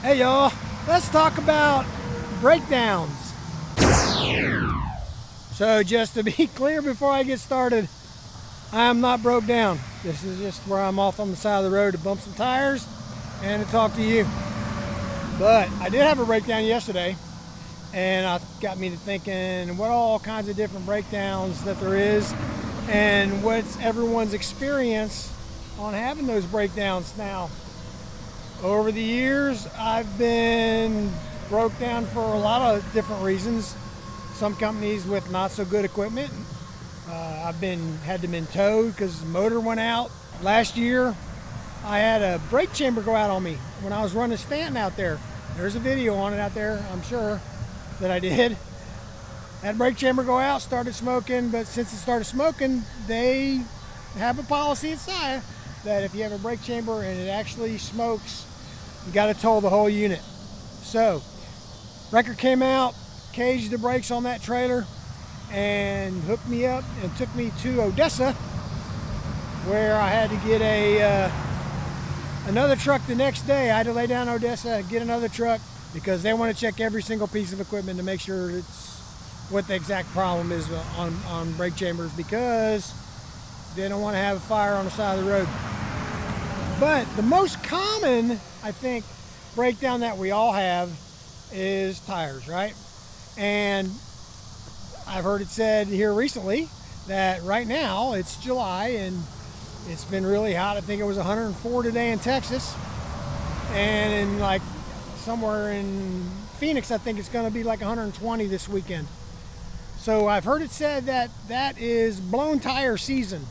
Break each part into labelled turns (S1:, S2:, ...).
S1: Hey y'all, let's talk about breakdowns. So just to be clear before I get started, I am not broke down. This is just where I'm off on the side of the road to bump some tires and to talk to you. But I did have a breakdown yesterday, and it got me to thinking what all kinds of different breakdowns that there is and what's everyone's experience on having those breakdowns. Now, over the years, I've been broke down for a lot of different reasons. Some companies with not so good equipment. I've had them in towed because the motor went out. Last year, I had a brake chamber go out on me when I was running Stanton out there. There's a video on it out there, I'm sure, that I did. Had brake chamber go out, started smoking, but since it started smoking, they have a policy inside that if you have a brake chamber and it actually smokes, you got to tow the whole unit. So, wrecker came out, caged the brakes on that trailer, and hooked me up and took me to Odessa, where I had to get another truck the next day. I had to lay down Odessa and get another truck because they want to check every single piece of equipment to make sure it's what the exact problem is on brake chambers, because they don't want to have a fire on the side of the road. But the most common, I think, breakdown that we all have is tires, right? And I've heard it said here recently that right now it's July and it's been really hot. I think it was 104 today in Texas, and in like somewhere in Phoenix, I think it's going to be like 120 this weekend. So I've heard it said that that is blown tire season.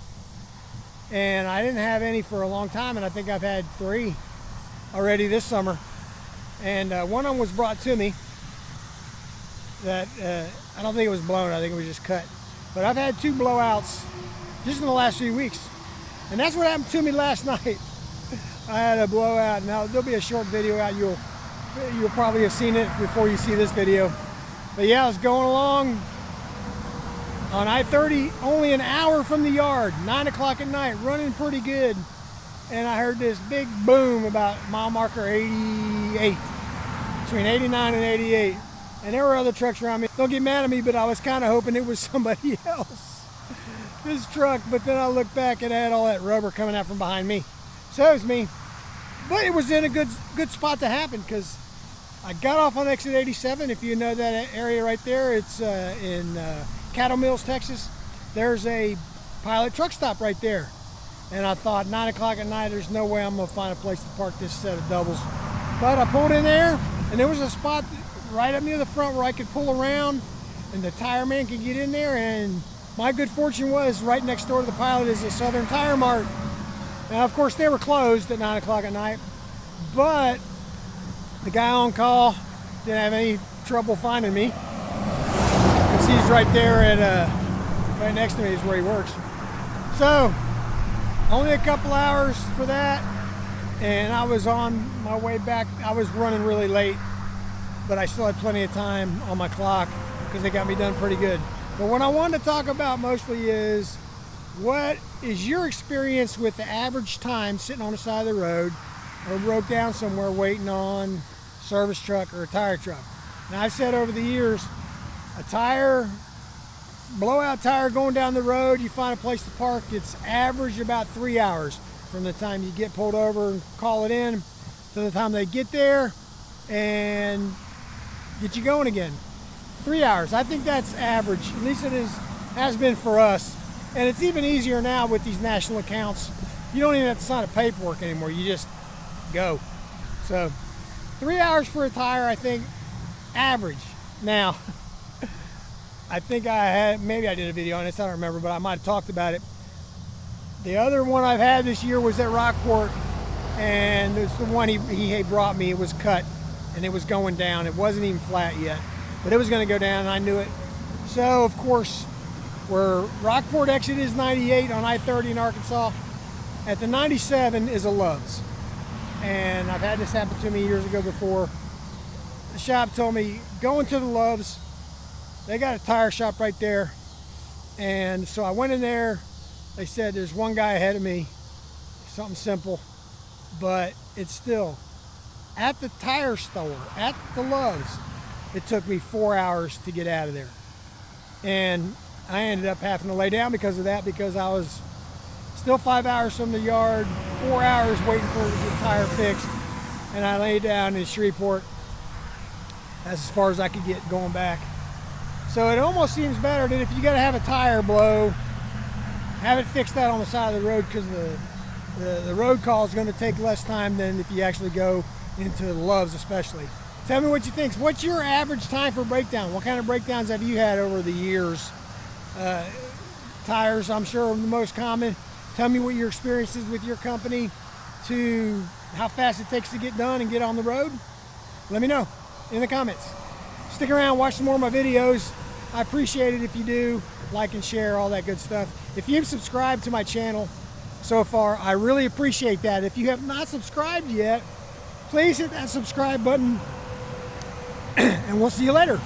S1: And I didn't have any for a long time, and I think I've had 3 already this summer. And one of them was brought to me that I don't think it was blown, I think it was just cut. But I've had 2 blowouts just in the last few weeks. And that's what happened to me last night. I had a blowout. Now there'll be a short video out. You'll probably have seen it before you see this video. But yeah, I was going along on I-30, only an hour from the yard, 9 o'clock at night, running pretty good. And I heard this big boom about mile marker 88, between 89 and 88. And there were other trucks around me. Don't get mad at me, but I was kind of hoping it was somebody else, this truck. But then I looked back and it had all that rubber coming out from behind me. So it was me. But it was in a good spot to happen, because I got off on exit 87. If you know that area right there, it's in Cattle Mills, Texas. There's a Pilot truck stop right there. And I thought, 9 o'clock at night, there's no way I'm going to find a place to park this set of doubles. But I pulled in there, and there was a spot right up near the front where I could pull around, and the tire man could get in there. And my good fortune was right next door to the Pilot is a Southern Tire Mart. Now, of course, they were closed at 9 o'clock at night, but the guy on call didn't have any trouble finding me, because he's right there right next to me is where he works. So only a couple hours for that, and I was on my way back. I was running really late, but I still had plenty of time on my clock because they got me done pretty good. But what I wanted to talk about mostly is, what is your experience with the average time sitting on the side of the road or broke down somewhere waiting on a service truck or a tire truck? Now, I've said over the years, a blowout tire going down the road, you find a place to park, it's average about 3 hours from the time you get pulled over and call it in to the time they get there and get you going again. 3 hours. I think that's average. At least it has been for us. And it's even easier now with these national accounts. You don't even have to sign a paperwork anymore. You just go. So 3 hours for a tire, I think, average. Now, I think maybe I did a video on this, I don't remember, but I might have talked about it. The other one I've had this year was at Rockport, and it's the one he had brought me. It was cut, and it was going down. It wasn't even flat yet, but it was going to go down, and I knew it. So, of course, where Rockport exit is 98 on I-30 in Arkansas, at the 97 is a Love's. And I've had this happen to me years ago before. The shop told me, go into the Love's. They got a tire shop right there. And so I went in there. They said there's one guy ahead of me. Something simple, but it's still at the tire store, at the Love's, it took me 4 hours to get out of there. And I ended up having to lay down because of that, because I was still 5 hours from the yard, 4 hours waiting for the tire fixed, and I laid down in Shreveport. That's as far as I could get going back. So it almost seems better that if you got to have a tire blow, have it fixed out on the side of the road, because the road call is going to take less time than if you actually go into the Love's especially. Tell me what you think. What's your average time for breakdown? What kind of breakdowns have you had over the years? Tires, I'm sure, are the most common. Tell me what your experience is with your company, to how fast it takes to get done and get on the road. Let me know in the comments. Stick around, watch some more of my videos. I appreciate it if you do. Like and share, all that good stuff. If you've subscribed to my channel so far, I really appreciate that. If you have not subscribed yet, please hit that subscribe button, and we'll see you later.